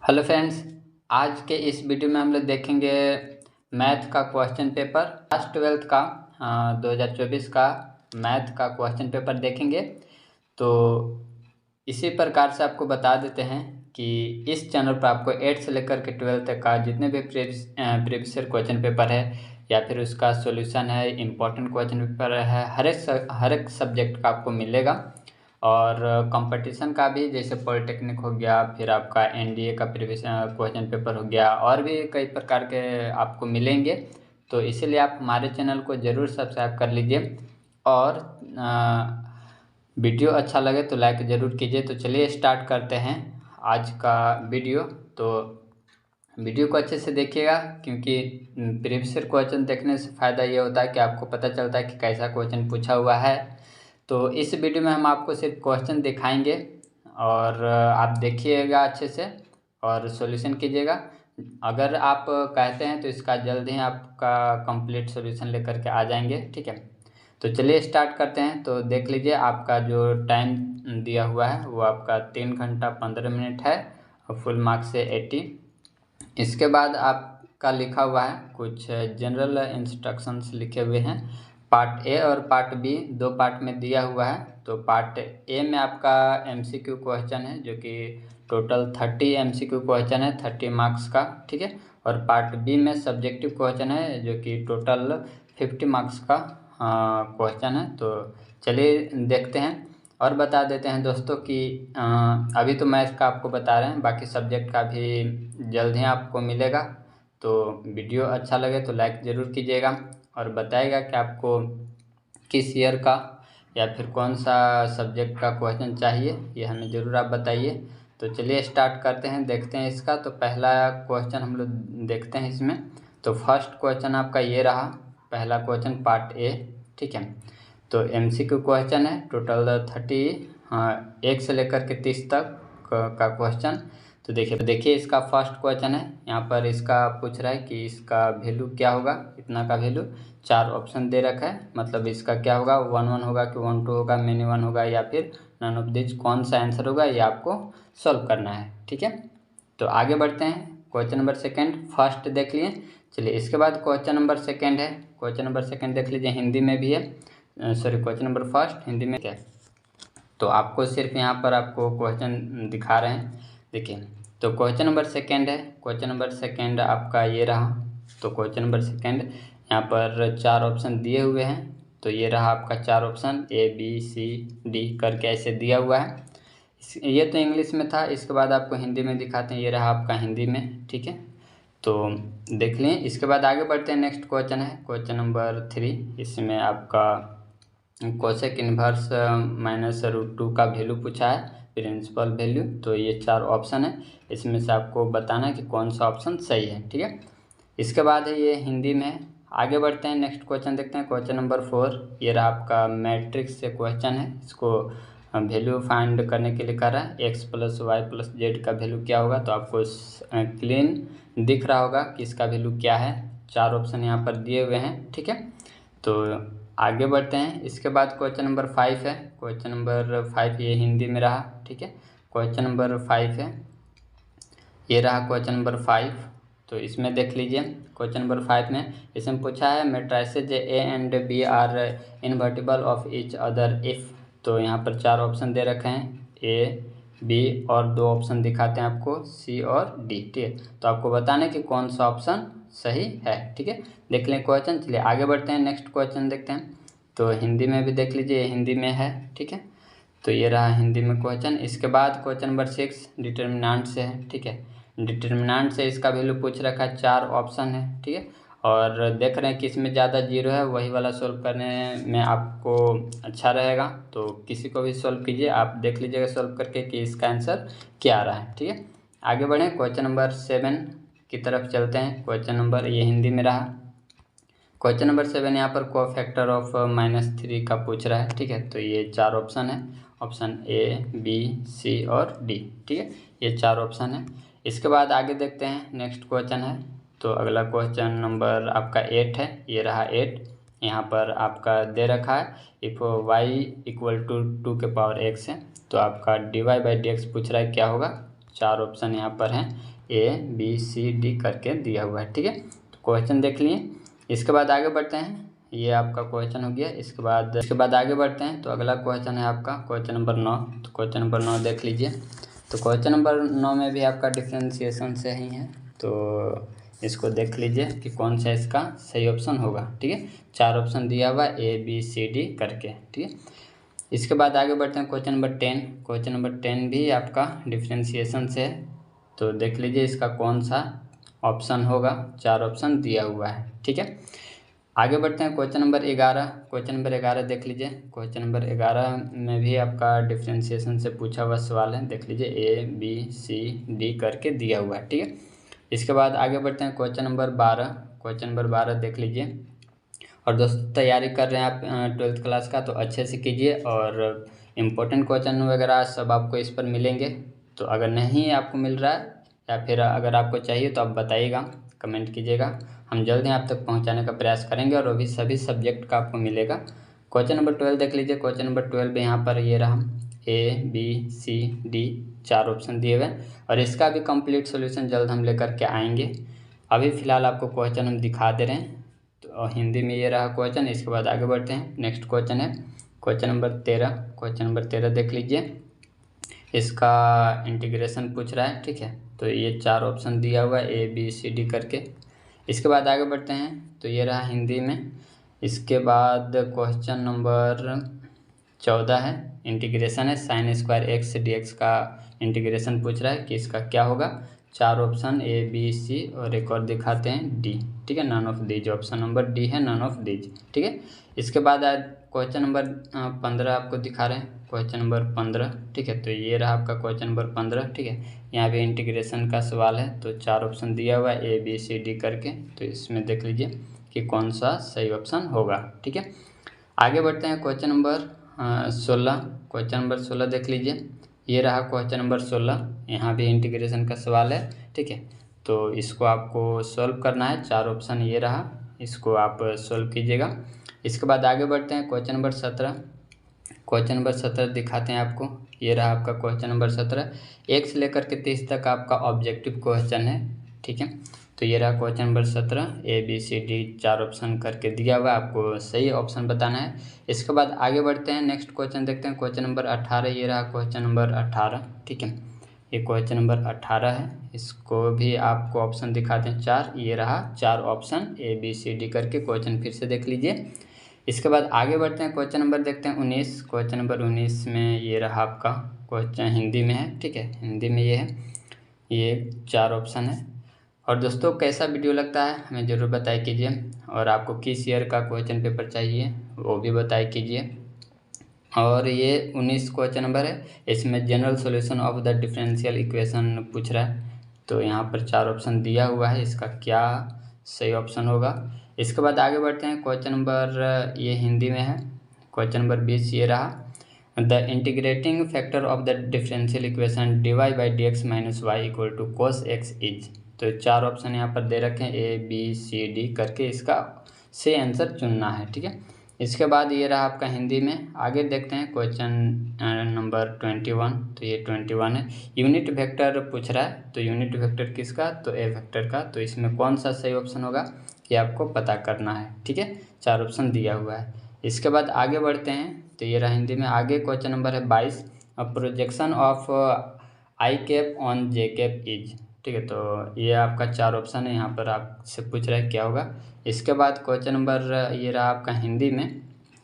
Hello friends, आज के इस वीडियो में हम लोग देखेंगे मैथ का क्वेश्चन पेपर क्लास 12th का 2024 का मैथ का क्वेश्चन पेपर देखेंगे। तो इसी प्रकार से आपको बता देते हैं कि इस चैनल पर आपको 8 से लेकर के 12 तक का जितने भी प्रीवियस ईयर क्वेश्चन पेपर है या फिर उसका सॉल्यूशन है, इम्पोर्टेंट क्वेश्चन पेपर है, हर एक सब्जेक्ट का आपको मिलेगा। और कंपटीशन का भी, जैसे पॉलिटेक्निक हो गया, फिर आपका एनडीए का प्रीवियस क्वेश्चन पेपर हो गया, और भी कई प्रकार के आपको मिलेंगे। तो इसीलिए आप हमारे चैनल को ज़रूर सब्सक्राइब कर लीजिए और वीडियो अच्छा लगे तो लाइक ज़रूर कीजिए। तो चलिए स्टार्ट करते हैं आज का वीडियो। तो वीडियो को अच्छे से देखिएगा, क्योंकि प्रीवियस ईयर क्वेश्चन देखने से फ़ायदा ये होता है कि आपको पता चलता है कि कैसा क्वेश्चन पूछा हुआ है। तो इस वीडियो में हम आपको सिर्फ क्वेश्चन दिखाएंगे और आप देखिएगा अच्छे से और सॉल्यूशन कीजिएगा। अगर आप कहते हैं तो इसका जल्द ही आपका कंप्लीट सॉल्यूशन लेकर के आ जाएंगे, ठीक है। तो चलिए स्टार्ट करते हैं। तो देख लीजिए, आपका जो टाइम दिया हुआ है वो आपका 3 घंटा 15 मिनट है और फुल मार्क्स से 80। इसके बाद आपका लिखा हुआ है कुछ जनरल इंस्ट्रक्शंस लिखे हुए हैं। पार्ट ए और पार्ट बी दो पार्ट में दिया हुआ है। तो पार्ट ए में आपका एमसीक्यू क्वेश्चन है, जो कि टोटल 30 एमसीक्यू क्वेश्चन है, 30 मार्क्स का, ठीक है। और पार्ट बी में सब्जेक्टिव क्वेश्चन है, जो कि टोटल 50 मार्क्स का क्वेश्चन है। तो चलिए देखते हैं और बता देते हैं दोस्तों कि अभी तो मैथ का आपको बता रहे हैं, बाकी सब्जेक्ट का भी जल्द ही आपको मिलेगा। तो वीडियो अच्छा लगे तो लाइक ज़रूर कीजिएगा और बताइएगा कि आपको किस ईयर का या फिर कौन सा सब्जेक्ट का क्वेश्चन चाहिए, ये हमें ज़रूर आप बताइए। तो चलिए स्टार्ट करते हैं, देखते हैं इसका। तो पहला क्वेश्चन हम लोग देखते हैं इसमें। तो फर्स्ट क्वेश्चन आपका ये रहा, पहला क्वेश्चन पार्ट ए, ठीक है। तो एमसीक्यू क्वेश्चन है, टोटल 30 1 से लेकर के 30 तक का क्वेश्चन। तो देखिए इसका फर्स्ट क्वेश्चन है। यहाँ पर इसका पूछ रहा है कि इसका वैल्यू क्या होगा, इतना का वैल्यू। 4 ऑप्शन दे रखा है, मतलब इसका क्या होगा, 1 1 होगा कि 1 2 होगा, मिनी 1 होगा या फिर नन ऑफ दिस, कौन सा आंसर होगा ये आपको सॉल्व करना है, ठीक है। तो आगे बढ़ते हैं। क्वेश्चन नंबर सेकेंड फर्स्ट देख लिए। चलिए इसके बाद क्वेश्चन नंबर सेकेंड है। क्वेश्चन नंबर सेकेंड देख लीजिए, हिंदी में भी है। Sorry, question number first Hindi में क्या है। तो आपको सिर्फ यहाँ पर आपको क्वेश्चन दिखा रहे हैं, देखिए। तो क्वेश्चन नंबर सेकेंड है। क्वेश्चन नंबर सेकेंड आपका ये रहा। तो क्वेश्चन नंबर सेकेंड, यहाँ पर 4 ऑप्शन दिए हुए हैं। तो ये रहा आपका 4 option, A B C D करके ऐसे दिया हुआ है। ये तो इंग्लिश में था, इसके बाद आपको हिंदी में दिखाते हैं। ये रहा आपका हिंदी में, ठीक है। तो देख लें। इसके बाद आगे बढ़ते हैं, नेक्स्ट क्वेश्चन है क्वेश्चन नंबर 3। इसमें आपका कोसेक इन्वर्स -√2 का वैल्यू पूछा है, प्रिंसिपल वैल्यू। तो ये 4 ऑप्शन है, इसमें से आपको बताना है कि कौन सा ऑप्शन सही है, ठीक है। इसके बाद है ये हिंदी में। आगे बढ़ते हैं, नेक्स्ट क्वेश्चन देखते हैं। क्वेश्चन नंबर 4, ये रहा आपका मैट्रिक्स से क्वेश्चन है। इसको वैल्यू फाइंड करने के लिए कर रहा है, x + y + z का वैल्यू क्या होगा। तो आपको क्लीन दिख रहा होगा कि इसका वैल्यू क्या है। 4 ऑप्शन यहाँ पर दिए हुए हैं, ठीक है। तो आगे बढ़ते हैं। इसके बाद क्वेश्चन नंबर 5 है। क्वेश्चन नंबर 5 ये हिंदी में रहा, ठीक है। क्वेश्चन नंबर 5 है, ये रहा क्वेश्चन नंबर 5। तो इसमें देख लीजिए, क्वेश्चन नंबर 5 में इसमें पूछा है matrices A and B are invertible of each other if. तो यहाँ पर 4 ऑप्शन दे रखे हैं, ए बी और 2 ऑप्शन दिखाते हैं आपको, सी और डी, ठीक है। तो आपको बताना है कि कौन सा ऑप्शन सही है, ठीक है। देख लें क्वेश्चन। चलिए आगे बढ़ते हैं, नेक्स्ट क्वेश्चन देखते हैं। तो हिंदी में भी देख लीजिए, हिंदी में है, ठीक है। तो ये रहा हिंदी में क्वेश्चन। इसके बाद क्वेश्चन नंबर 6 डिटर्मिनेंट से है, ठीक है। डिटर्मिनेंट से इसका वैल्यू पूछ रखा है, 4 ऑप्शन है, ठीक है। और देख रहे हैं कि इसमें ज़्यादा जीरो है, वही वाला सोल्व करने में आपको अच्छा रहेगा। तो किसी को भी सोल्व कीजिए, आप देख लीजिएगा सोल्व करके कि इसका आंसर क्या आ रहा है, ठीक है। आगे बढ़ें, क्वेश्चन नंबर 7 की तरफ चलते हैं। क्वेश्चन नंबर ये हिंदी में रहा। क्वेश्चन नंबर 7 यहाँ पर कोफैक्टर ऑफ -3 का पूछ रहा है, ठीक है। तो ये 4 ऑप्शन है, ऑप्शन ए बी सी और डी, ठीक है। ये 4 ऑप्शन है। इसके बाद आगे देखते हैं, नेक्स्ट क्वेश्चन है। तो अगला क्वेश्चन नंबर आपका 8 है, ये रहा 8। यहाँ पर आपका दे रखा है, इफ़ y = 2 के पावर x है। तो आपका dy/dx पूछ रहा है क्या होगा। चार ऑप्शन यहाँ पर हैं, ABCD करके दिया हुआ है। ठीक है, तो क्वेश्चन देख लिए। इसके बाद आगे बढ़ते हैं, ये आपका क्वेश्चन हो गया। इसके बाद आगे बढ़ते हैं, तो अगला क्वेश्चन है आपका क्वेश्चन नंबर 9। तो क्वेश्चन नंबर 9 देख लीजिए। तो क्वेश्चन नंबर 9 में भी आपका डिफ्रेंशिएशन से ही है, तो इसको देख लीजिए कि कौन सा इसका सही ऑप्शन होगा। ठीक है, चार ऑप्शन दिया हुआ ABCD करके। ठीक है, इसके बाद आगे बढ़ते हैं क्वेश्चन नंबर 10। क्वेश्चन नंबर 10 भी आपका डिफ्रेंशिएशन से है, तो देख लीजिए इसका कौन सा ऑप्शन होगा। चार ऑप्शन दिया हुआ है। ठीक है, आगे बढ़ते हैं क्वेश्चन नंबर 11। क्वेश्चन नंबर 11 देख लीजिए। क्वेश्चन नंबर 11 में भी आपका डिफ्रेंशिएशन से पूछा हुआ सवाल है, देख लीजिए ABCD करके दिया हुआ है। ठीक है, इसके बाद आगे बढ़ते हैं क्वेश्चन नंबर 12। क्वेश्चन नंबर 12 देख लीजिए। और दोस्तों तैयारी कर रहे हैं आप 12th क्लास का, तो अच्छे से कीजिए, और इम्पोर्टेंट क्वेश्चन वगैरह सब आपको इस पर मिलेंगे। तो अगर नहीं आपको मिल रहा है या फिर अगर आपको चाहिए तो आप बताइएगा, कमेंट कीजिएगा, हम जल्द ही आप तक पहुंचाने का प्रयास करेंगे, और वो भी सभी सब्जेक्ट का आपको मिलेगा। क्वेश्चन नंबर 12 देख लीजिए। क्वेश्चन नंबर 12 में यहाँ पर ये रहा ABCD चार ऑप्शन दिए हुए, और इसका भी कंप्लीट सॉल्यूशन जल्द हम लेकर के आएंगे। अभी फ़िलहाल आपको क्वेश्चन हम दिखा दे रहे हैं, तो हिंदी में ये रहा क्वेश्चन। इसके बाद आगे बढ़ते हैं, नेक्स्ट क्वेश्चन है क्वेश्चन नंबर 13। क्वेश्चन नंबर 13 देख लीजिए, इसका इंटीग्रेशन पूछ रहा है। ठीक है, तो ये चार ऑप्शन दिया हुआ है ABCD करके। इसके बाद आगे बढ़ते हैं, तो ये रहा हिंदी में। इसके बाद क्वेश्चन नंबर 14 है, इंटीग्रेशन है, साइन स्क्वायर एक्स DX का इंटीग्रेशन पूछ रहा है कि इसका क्या होगा। चार ऑप्शन ABC और एक और दिखाते हैं D। ठीक है, none of these, option number D है नन ऑफ दीज। ठीक है, इसके बाद क्वेश्चन नंबर 15 आपको दिखा रहे हैं, क्वेश्चन नंबर 15। ठीक है, तो ये रहा आपका क्वेश्चन नंबर 15। ठीक है, यहाँ पे इंटीग्रेशन का सवाल है, तो चार ऑप्शन दिया हुआ है ABCD करके, तो इसमें देख लीजिए कि कौन सा सही ऑप्शन होगा। ठीक है, आगे बढ़ते हैं क्वेश्चन नंबर 16। क्वेश्चन नंबर 16 देख लीजिए, ये रहा क्वेश्चन नंबर 16। यहाँ भी इंटीग्रेशन का सवाल है। ठीक है, तो इसको आपको सॉल्व करना है, चार ऑप्शन ये रहा, इसको आप सॉल्व कीजिएगा। इसके बाद आगे बढ़ते हैं क्वेश्चन नंबर 17। क्वेश्चन नंबर 17 दिखाते हैं आपको, ये रहा आपका क्वेश्चन नंबर 17। 1 से लेकर के 30 तक आपका ऑब्जेक्टिव क्वेश्चन है। ठीक है, तो ये रहा क्वेश्चन नंबर 17, ABCD चार ऑप्शन करके दिया हुआ है, आपको सही ऑप्शन बताना है। इसके बाद आगे बढ़ते हैं, नेक्स्ट क्वेश्चन देखते हैं, क्वेश्चन नंबर 18। ये रहा क्वेश्चन नंबर 18। ठीक है, ये क्वेश्चन नंबर 18 है, इसको भी आपको ऑप्शन दिखाते हैं चार। ये रहा चार ऑप्शन ABCD करके, क्वेश्चन फिर से देख लीजिए। इसके बाद आगे बढ़ते हैं, क्वेश्चन नंबर देखते हैं 19। क्वेश्चन नंबर 19 में ये रहा आपका क्वेश्चन, हिंदी में है। ठीक है, हिंदी में ये है, ये चार ऑप्शन है। और दोस्तों कैसा वीडियो लगता है हमें ज़रूर बताया कीजिए, और आपको किस ईयर का क्वेश्चन पेपर चाहिए वो भी बताया कीजिए। और ये 19 क्वेश्चन नंबर है, इसमें general solution of the differential equation पूछ रहा है, तो यहाँ पर चार ऑप्शन दिया हुआ है, इसका क्या सही ऑप्शन होगा। इसके बाद आगे बढ़ते हैं, क्वेश्चन नंबर ये हिंदी में है, क्वेश्चन नंबर 20 ये रहा, the integrating factor of the differential equation dy/dx - y = cos x is. तो चार ऑप्शन यहाँ पर दे रखे हैं ABCD करके, इसका सही आंसर चुनना है। ठीक है, इसके बाद ये रहा आपका हिंदी में। आगे देखते हैं क्वेश्चन नंबर 21। तो ये 21 है, यूनिट वेक्टर पूछ रहा है, तो यूनिट वेक्टर किसका, तो A वेक्टर का, तो इसमें कौन सा सही ऑप्शन होगा ये आपको पता करना है। ठीक है, चार ऑप्शन दिया हुआ है। इसके बाद आगे बढ़ते हैं, तो ये रहा हिंदी में। आगे क्वेश्चन नंबर है 22, projection of i on j is. ठीक है, तो ये आपका चार ऑप्शन है, यहाँ पर आपसे पूछ रहा है क्या होगा। इसके बाद क्वेश्चन नंबर ये रहा आपका हिंदी में,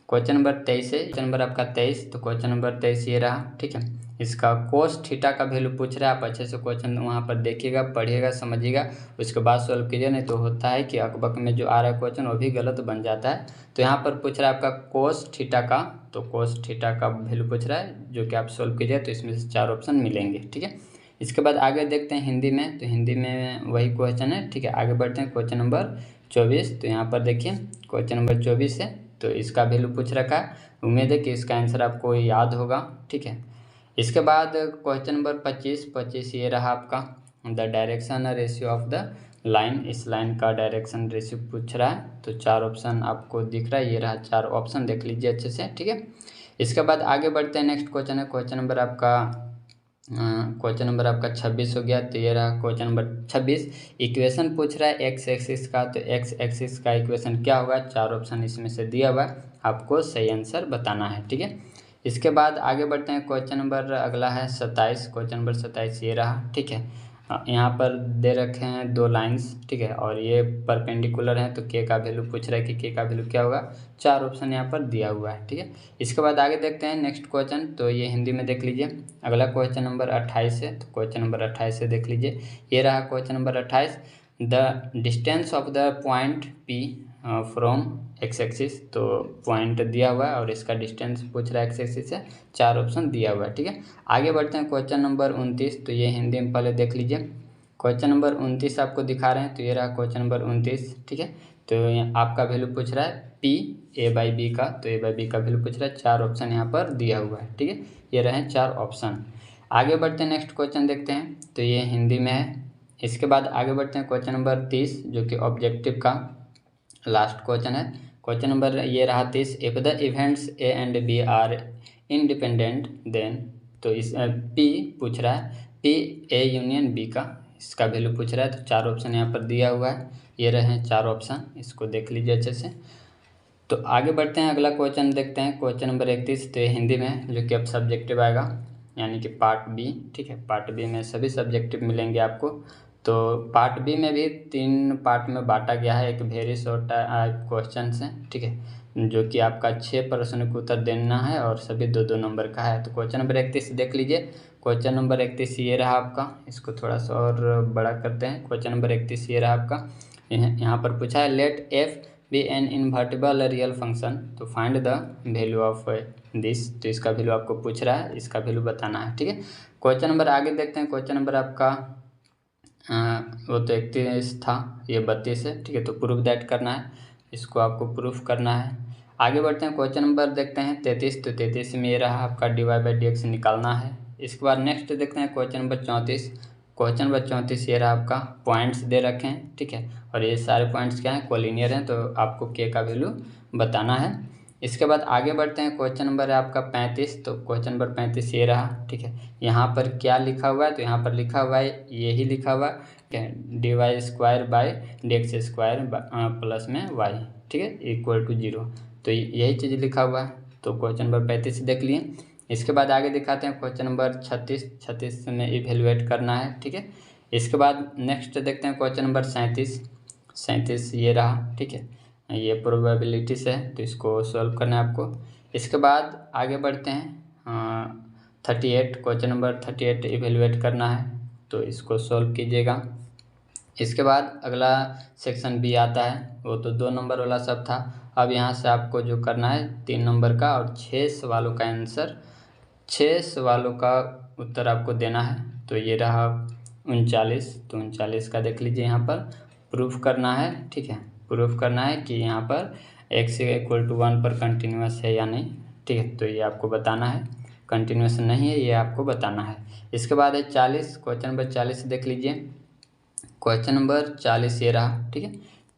क्वेश्चन नंबर 23 है, क्वेश्चन नंबर आपका 23। तो क्वेश्चन नंबर 23 ये रहा। ठीक है, इसका कोस थीटा का वैल्यू पूछ रहा है, आप अच्छे से क्वेश्चन वहाँ पर देखिएगा, पढ़िएगा, समझिएगा, उसके बाद सॉल्व कीजिए, नहीं तो होता है कि अकबक में जो आ रहा है क्वेश्चन वो भी गलत बन जाता है। तो यहाँ पर पूछ रहा है आपका कोस थीटा का, तो कोस थीटा का वैल्यू पूछ रहा है, जो कि आप सॉल्व कीजिए, तो इसमें से चार ऑप्शन मिलेंगे। ठीक है, इसके बाद आगे देखते हैं हिंदी में, तो हिंदी में वही क्वेश्चन है। ठीक है, आगे बढ़ते हैं क्वेश्चन नंबर 24। तो यहाँ पर देखिए क्वेश्चन नंबर 24 है, तो इसका वैल्यू पूछ रखा है, उम्मीद है कि इसका आंसर आपको याद होगा। ठीक है, इसके बाद क्वेश्चन नंबर 25 ये रहा आपका, the direction ratio of the line, इस लाइन का डायरेक्शन रेशियो पूछ रहा है, तो चार ऑप्शन आपको दिख रहा है, ये रहा चार ऑप्शन, देख लीजिए अच्छे से। ठीक है, इसके बाद आगे बढ़ते हैं, नेक्स्ट क्वेश्चन है क्वेश्चन नंबर आपका क्वेश्चन नंबर आपका 26 हो गया। तो ये रहा क्वेश्चन नंबर 26। इक्वेशन पूछ रहा है एक्स एक्सिस का, तो एक्स एक्सिस का इक्वेशन क्या होगा, 4 ऑप्शन इसमें से दिया हुआ है, आपको सही आंसर बताना है। ठीक है, इसके बाद आगे बढ़ते हैं। क्वेश्चन नंबर अगला है 27। क्वेश्चन नंबर 27 ये रहा। ठीक है, यहाँ पर दे रखे हैं 2 लाइंस। ठीक है, और ये परपेंडिकुलर हैं, तो के का वैल्यू पूछ रहा है कि के का वैल्यू क्या होगा, 4 ऑप्शन यहाँ पर दिया हुआ है। ठीक है, इसके बाद आगे देखते हैं नेक्स्ट क्वेश्चन। तो ये हिंदी में देख लीजिए। अगला क्वेश्चन नंबर 28 है, तो क्वेश्चन नंबर 28 से देख लीजिए। ये रहा question number 28। The distance of the point P from x axis, तो पॉइंट दिया हुआ है और इसका डिस्टेंस पूछ रहा है एक्स एक्सिस से, 4 ऑप्शन दिया हुआ है। ठीक है, आगे बढ़ते हैं क्वेश्चन नंबर 29। तो ये हिंदी में पहले देख लीजिए। क्वेश्चन नंबर 29 आपको दिखा रहे हैं। तो ये रहा क्वेश्चन नंबर 29। ठीक है, तो आपका वैल्यू पूछ रहा है पी ए बाई बी का, तो ए बाई बी का वैल्यू पूछ रहा है, 4 ऑप्शन यहाँ पर दिया हुआ है। ठीक है, ये रहे 4 ऑप्शन। आगे बढ़ते हैं नेक्स्ट क्वेश्चन देखते हैं। तो ये हिंदी में है। इसके बाद आगे बढ़ते हैं क्वेश्चन नंबर 30, जो कि ऑब्जेक्टिव का लास्ट क्वेश्चन है। क्वेश्चन नंबर ये रहा 30। If the events A and B are independent then, तो इस पी पूछ रहा है, पी ए यूनियन बी का, इसका वैल्यू पूछ रहा है। तो 4 ऑप्शन यहाँ पर दिया हुआ है, ये रहे 4 ऑप्शन, इसको देख लीजिए अच्छे से। तो आगे बढ़ते हैं, अगला क्वेश्चन देखते हैं। क्वेश्चन नंबर 31, तो हिंदी में, जो कि अब सब्जेक्टिव आएगा, यानी कि पार्ट बी। ठीक है, पार्ट बी में सभी सब्जेक्टिव मिलेंगे आपको। तो पार्ट बी में भी 3 पार्ट में बांटा गया है। एक वेरी शॉर्ट क्वेश्चन है। ठीक है, जो कि आपका 6 प्रश्न को उत्तर देना है और सभी 2-2 नंबर का है। तो क्वेश्चन नंबर 31 देख लीजिए। क्वेश्चन नंबर 31 ये रहा आपका, इसको थोड़ा सा और बड़ा करते हैं। क्वेश्चन नंबर 31 ये रहा आपका। यहाँ पर पूछा है let f be an invertible real function, तो find the value of this, तो इसका वैल्यू आपको पूछ रहा है, इसका वैल्यू बताना है। ठीक है, क्वेश्चन नंबर आगे देखते हैं। क्वेश्चन नंबर आपका वो तो 31 था, ये 32 है। ठीक है, तो प्रूफ दैट करना है, इसको आपको प्रूफ करना है। आगे बढ़ते हैं, क्वेश्चन नंबर देखते हैं 33। तो 33 में ये रहा आपका dy बाई डी एक्स निकालना है। इसके बाद नेक्स्ट देखते हैं क्वेश्चन नंबर 34। क्वेश्चन नंबर 34 ये रहा आपका, पॉइंट्स दे रखे हैं। ठीक है, और ये सारे पॉइंट्स क्या हैं, कोलिनियर हैं, तो आपको के का वैल्यू बताना है। इसके बाद आगे बढ़ते हैं। क्वेश्चन नंबर है आपका 35। तो क्वेश्चन नंबर 35 ये रहा। ठीक है, यहाँ पर क्या लिखा हुआ है, तो यहाँ पर लिखा हुआ है, यही लिखा हुआ है, d y square by d x square plus में वाई, ठीक है, इक्वल टू 0। तो यही चीज़ लिखा हुआ है। तो क्वेश्चन नंबर 35 देख लिए। इसके बाद आगे दिखाते हैं क्वेश्चन नंबर 36। 36 में इवेलुएट करना है। ठीक है, इसके बाद नेक्स्ट देखते हैं क्वेश्चन नंबर 37। 37 ये रहा। ठीक है, ये प्रोबेबिलिटी से है, तो इसको सॉल्व करना है आपको। इसके बाद आगे बढ़ते हैं 38। क्वेश्चन नंबर 38 इवेलुएट करना है, तो इसको सॉल्व कीजिएगा। इसके बाद अगला सेक्शन बी आता है, वो तो 2 नंबर वाला सब था। अब यहाँ से आपको जो करना है 3 नंबर का और 6 सवालों का आंसर, 6 सवालों का उत्तर आपको देना है। तो ये रहा 39। तो 39 का देख लीजिए, यहाँ पर प्रूफ करना है। ठीक है, प्रूफ करना है कि यहाँ पर x इक्वल टू 1 पर कंटिन्यूस है या नहीं। ठीक है, तो ये आपको बताना है, कंटिन्यूस नहीं है ये आपको बताना है। इसके बाद है 40। क्वेश्चन नंबर 40 देख लीजिए। क्वेश्चन नंबर 40 ये रहा। ठीक है,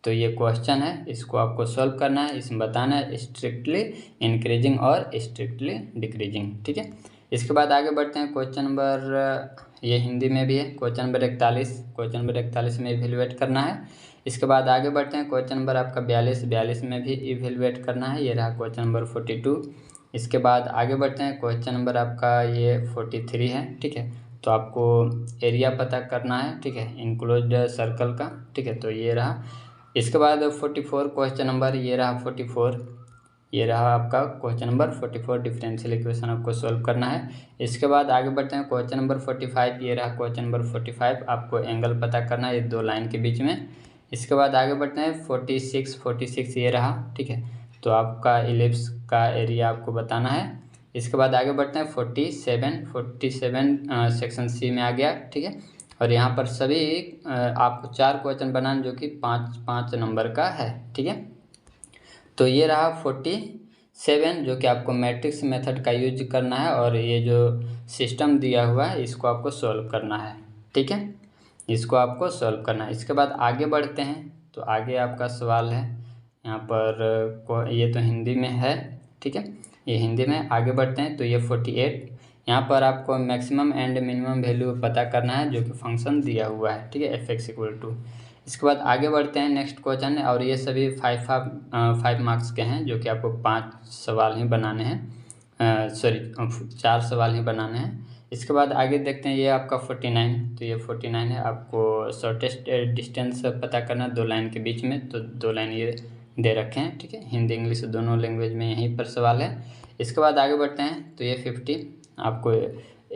तो ये क्वेश्चन है, इसको आपको सॉल्व करना है। इसमें बताना है स्ट्रिक्टली इंक्रीजिंग और स्ट्रिक्टली डिक्रीजिंग। ठीक है, इसके बाद आगे बढ़ते हैं। क्वेश्चन नंबर ये हिंदी में भी है, क्वेश्चन नंबर 41। क्वेश्चन नंबर 41 में इवेलुएट करना है। इसके बाद आगे बढ़ते हैं क्वेश्चन नंबर आपका 42। 42 में भी इवेलुएट करना है, ये रहा क्वेश्चन नंबर 42। इसके बाद आगे बढ़ते हैं, क्वेश्चन नंबर आपका ये 43 है। ठीक है, तो आपको एरिया पता करना है। ठीक है, इनक्लोज्ड सर्कल का। ठीक है, तो ये रहा। इसके बाद 44 क्वेश्चन नंबर ये रहा 44। ये रहा आपका क्वेश्चन नंबर 44, डिफरेंशियल इक्वेशन आपको सॉल्व करना है। इसके बाद आगे बढ़ते हैं क्वेश्चन नंबर 45। ये रहा क्वेश्चन नंबर 45, आपको एंगल पता करना है ये 2 लाइन के बीच में। इसके बाद आगे बढ़ते हैं 46 ये रहा। ठीक है, तो आपका इलिप्स का एरिया आपको बताना है। इसके बाद आगे बढ़ते हैं 47 सेक्शन सी में आ गया। ठीक है, और यहाँ पर सभी आपको 4 क्वेश्चन बनाना, जो कि 5-5 नंबर का है। ठीक है, तो ये रहा 47, जो कि आपको मैट्रिक्स मेथड का यूज करना है और ये जो सिस्टम दिया हुआ है इसको आपको सॉल्व करना है। ठीक है, इसको आपको सॉल्व करना है। इसके बाद आगे बढ़ते हैं। तो आगे आपका सवाल है यहाँ पर, ये तो हिंदी में है। ठीक है, ये हिंदी में। आगे बढ़ते हैं। तो ये 48 यहाँ पर आपको मैक्सिमम एंड मिनिमम वैल्यू पता करना है जो कि फंक्शन दिया हुआ है, ठीक है, एफ एक्स इक्वल टू। इसके बाद आगे बढ़ते हैं नेक्स्ट क्वेश्चन, और ये सभी 5 मार्क्स के हैं जो कि आपको 5 सवाल ही बनाने हैं, सॉरी 4 सवाल ही बनाने हैं। इसके बाद आगे देखते हैं, ये आपका 49, तो ये 49 है। आपको शॉर्टेस्ट डिस्टेंस पता करना 2 लाइन के बीच में, तो 2 लाइन ये दे रखे हैं, ठीक है, हिंदी इंग्लिश दोनों लैंग्वेज में यहीं पर सवाल है। इसके बाद आगे बढ़ते हैं, तो ये 50 आपको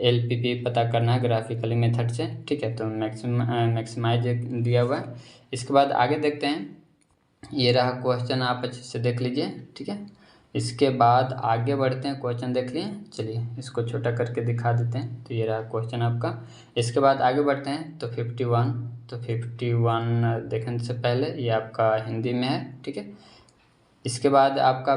LPP पता करना है ग्राफिकली मेथड से, ठीक है, तो मैक्सिमाइज दिया हुआ है। इसके बाद आगे देखते हैं, ये रहा क्वेश्चन, आप अच्छे से देख लीजिए, ठीक है। इसके बाद आगे बढ़ते हैं, क्वेश्चन देख लिए, चलिए इसको छोटा करके दिखा देते हैं, तो ये रहा क्वेश्चन आपका। इसके बाद आगे बढ़ते हैं, तो 51, तो 51 देखने से पहले ये आपका हिंदी में है, ठीक है। इसके बाद आपका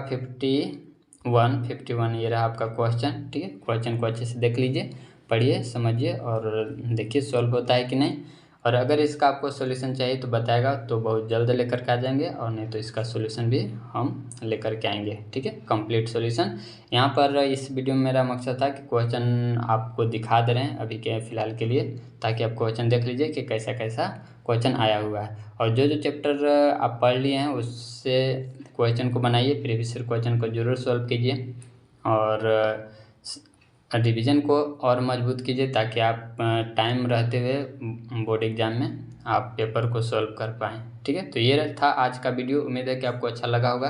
51 ये रहा आपका क्वेश्चन, ठीक है। क्वेश्चन को अच्छे से देख लीजिए, पढ़िए, समझिए और देखिए सॉल्व होता है कि नहीं। और अगर इसका आपको सॉल्यूशन चाहिए तो बताएगा, तो बहुत जल्द लेकर के आ जाएंगे, और नहीं तो इसका सॉल्यूशन भी हम लेकर के आएंगे, ठीक है, कंप्लीट सॉल्यूशन। यहाँ पर इस वीडियो में मेरा मकसद था कि क्वेश्चन आपको दिखा दे रहे हैं अभी के फ़िलहाल के लिए, ताकि आप क्वेश्चन देख लीजिए कि कैसा कैसा क्वेश्चन आया हुआ है। और जो चैप्टर आप पढ़ लिए हैं उससे क्वेश्चन को बनाइए, प्रीवियस ईयर क्वेश्चन को जरूर सॉल्व कीजिए, और रिवीजन को और मजबूत कीजिए, ताकि आप टाइम रहते हुए बोर्ड एग्जाम में आप पेपर को सॉल्व कर पाएँ, ठीक है। तो ये था आज का वीडियो, उम्मीद है कि आपको अच्छा लगा होगा।